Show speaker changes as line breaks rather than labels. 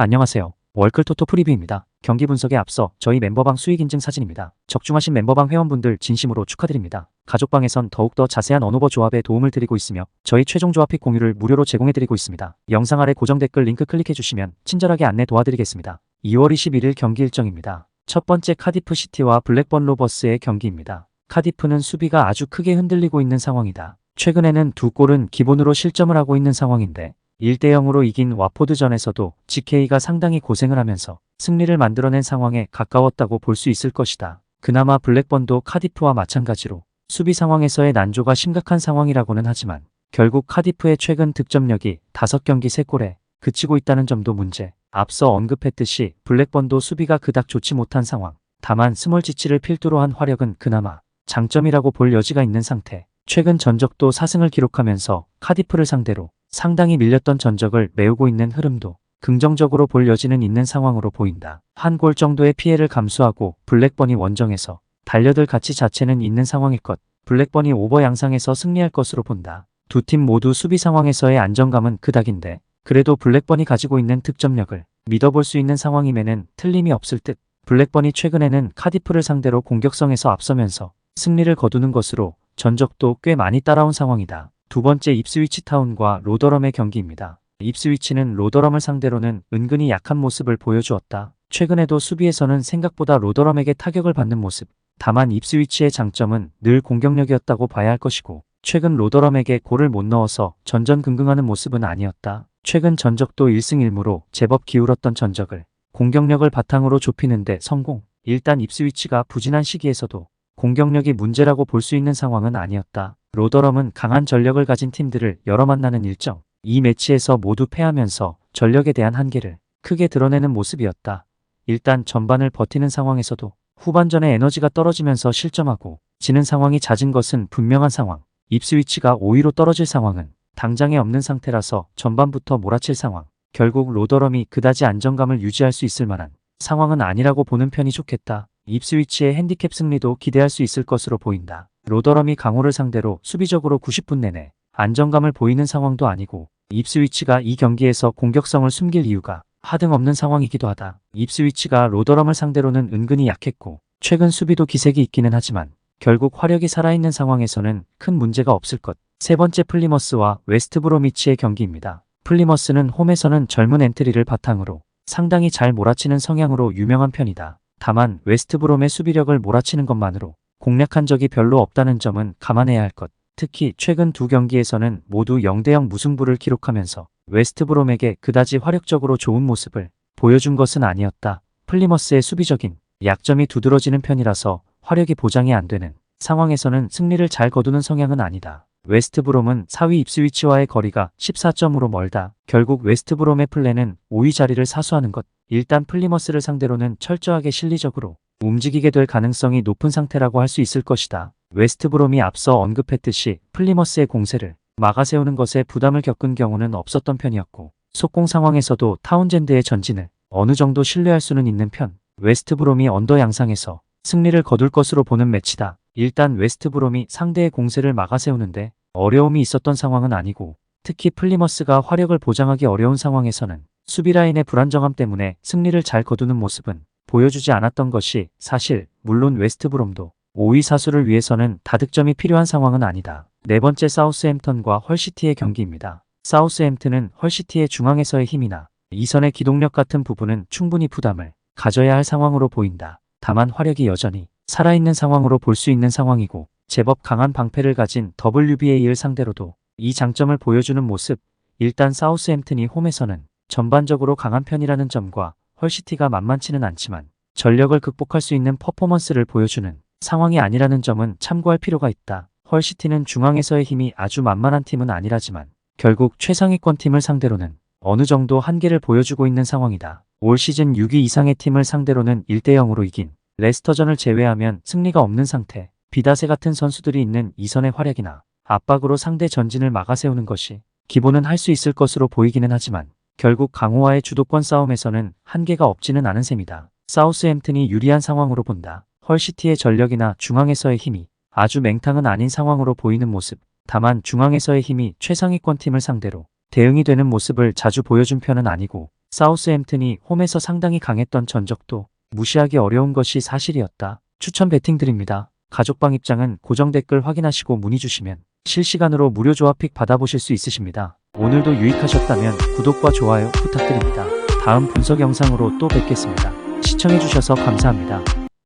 안녕하세요. 월클토토 프리뷰입니다. 경기 분석에 앞서 저희 멤버방 수익 인증 사진입니다. 적중하신 멤버방 회원분들 진심으로 축하드립니다. 가족방에선 더욱더 자세한 언오버 조합에 도움을 드리고 있으며 저희 최종 조합 픽 공유를 무료로 제공해드리고 있습니다. 영상 아래 고정 댓글 링크 클릭해주시면 친절하게 안내 도와드리겠습니다. 2월 21일 경기 일정입니다. 첫 번째 카디프 시티와 블랙번 로버스의 경기입니다. 카디프는 수비가 아주 크게 흔들리고 있는 상황이다. 최근에는 두 골은 기본으로 실점을 하고 있는 상황인데 1대0으로 이긴 와포드전에서도 GK가 상당히 고생을 하면서 승리를 만들어낸 상황에 가까웠다고 볼 수 있을 것이다. 그나마 블랙번도 카디프와 마찬가지로 수비 상황에서의 난조가 심각한 상황이라고는 하지만 결국 카디프의 최근 득점력이 5경기 3골에 그치고 있다는 점도 문제. 앞서 언급했듯이 블랙번도 수비가 그닥 좋지 못한 상황. 다만 스몰지치를 필두로 한 화력은 그나마 장점이라고 볼 여지가 있는 상태. 최근 전적도 4승을 기록하면서 카디프를 상대로 상당히 밀렸던 전적을 메우고 있는 흐름도 긍정적으로 볼 여지는 있는 상황으로 보인다. 한 골 정도의 피해를 감수하고 블랙번이 원정에서 달려들 가치 자체는 있는 상황일 것. 블랙번이 오버 양상에서 승리할 것으로 본다. 두 팀 모두 수비 상황에서의 안정감은 그닥인데 그래도 블랙번이 가지고 있는 득점력을 믿어볼 수 있는 상황임에는 틀림이 없을 듯. 블랙번이 최근에는 카디프를 상대로 공격성에서 앞서면서 승리를 거두는 것으로 전적도 꽤 많이 따라온 상황이다. 두 번째 입스위치 타운과 로더럼의 경기입니다. 입스위치는 로더럼을 상대로는 은근히 약한 모습을 보여주었다. 최근에도 수비에서는 생각보다 로더럼에게 타격을 받는 모습. 다만 입스위치의 장점은 늘 공격력이었다고 봐야 할 것이고 최근 로더럼에게 골을 못 넣어서 전전긍긍하는 모습은 아니었다. 최근 전적도 1승 1무로 제법 기울었던 전적을 공격력을 바탕으로 좁히는데 성공. 일단 입스위치가 부진한 시기에서도 공격력이 문제라고 볼 수 있는 상황은 아니었다. 로더럼은 강한 전력을 가진 팀들을 여러 만나는 일정. 이 매치에서 모두 패하면서 전력에 대한 한계를 크게 드러내는 모습이었다. 일단 전반을 버티는 상황에서도 후반전에 에너지가 떨어지면서 실점하고 지는 상황이 잦은 것은 분명한 상황. 입스위치가 5위로 떨어질 상황은 당장에 없는 상태라서 전반부터 몰아칠 상황. 결국 로더럼이 그다지 안정감을 유지할 수 있을 만한 상황은 아니라고 보는 편이 좋겠다. 입스위치의 핸디캡 승리도 기대할 수 있을 것으로 보인다. 로더럼이 강호를 상대로 수비적으로 90분 내내 안정감을 보이는 상황도 아니고 입스위치가 이 경기에서 공격성을 숨길 이유가 하등없는 상황이기도 하다. 입스위치가 로더럼을 상대로는 은근히 약했고 최근 수비도 기색이 있기는 하지만 결국 화력이 살아있는 상황에서는 큰 문제가 없을 것. 세 번째 플리머스와 웨스트브로미치의 경기입니다. 플리머스는 홈에서는 젊은 엔트리를 바탕으로 상당히 잘 몰아치는 성향으로 유명한 편이다. 다만 웨스트브롬의 수비력을 몰아치는 것만으로 공략한 적이 별로 없다는 점은 감안해야 할 것. 특히 최근 두 경기에서는 모두 0대0 무승부를 기록하면서 웨스트브롬에게 그다지 화력적으로 좋은 모습을 보여준 것은 아니었다. 플리머스의 수비적인 약점이 두드러지는 편이라서 화력이 보장이 안 되는 상황에서는 승리를 잘 거두는 성향은 아니다. 웨스트브롬은 4위 입스위치와의 거리가 14점으로 멀다. 결국 웨스트브롬의 플랜은 5위 자리를 사수하는 것. 일단 플리머스를 상대로는 철저하게 실리적으로 움직이게 될 가능성이 높은 상태라고 할 수 있을 것이다. 웨스트브롬이 앞서 언급했듯이 플리머스의 공세를 막아세우는 것에 부담을 겪은 경우는 없었던 편이었고 속공 상황에서도 타운젠드의 전진을 어느 정도 신뢰할 수는 있는 편. 웨스트브롬이 언더 양상에서 승리를 거둘 것으로 보는 매치다. 일단 웨스트브롬이 상대의 공세를 막아세우는데 어려움이 있었던 상황은 아니고 특히 플리머스가 화력을 보장하기 어려운 상황에서는 수비라인의 불안정함 때문에 승리를 잘 거두는 모습은 보여주지 않았던 것이 사실. 물론 웨스트브롬도 5위 사수를 위해서는 다득점이 필요한 상황은 아니다. 네 번째 사우스햄턴과 헐시티의 경기입니다. 사우스햄튼은 헐시티의 중앙에서의 힘이나 이선의 기동력 같은 부분은 충분히 부담을 가져야 할 상황으로 보인다. 다만 화력이 여전히 살아있는 상황으로 볼 수 있는 상황이고 제법 강한 방패를 가진 WBA를 상대로도 이 장점을 보여주는 모습. 일단 사우스햄튼이 홈에서는 전반적으로 강한 편이라는 점과 헐시티가 만만치는 않지만 전력을 극복할 수 있는 퍼포먼스를 보여주는 상황이 아니라는 점은 참고할 필요가 있다. 헐시티는 중앙에서의 힘이 아주 만만한 팀은 아니라지만 결국 최상위권 팀을 상대로는 어느 정도 한계를 보여주고 있는 상황이다. 올 시즌 6위 이상의 팀을 상대로는 1대0으로 이긴 레스터전을 제외하면 승리가 없는 상태. 비다세 같은 선수들이 있는 이선의 활약이나 압박으로 상대 전진을 막아세우는 것이 기본은 할 수 있을 것으로 보이기는 하지만 결국 강호와의 주도권 싸움에서는 한계가 없지는 않은 셈이다. 사우스햄튼이 유리한 상황으로 본다. 헐시티의 전력이나 중앙에서의 힘이 아주 맹탕은 아닌 상황으로 보이는 모습. 다만 중앙에서의 힘이 최상위권 팀을 상대로 대응이 되는 모습을 자주 보여준 편은 아니고 사우스햄튼이 홈에서 상당히 강했던 전적도 무시하기 어려운 것이 사실이었다. 추천 배팅 드립니다. 가족방 입장은 고정 댓글 확인하시고 문의 주시면 실시간으로 무료 조합픽 받아보실 수 있으십니다. 오늘도 유익하셨다면 구독과 좋아요 부탁드립니다. 다음 분석 영상으로 또 뵙겠습니다. 시청해주셔서 감사합니다.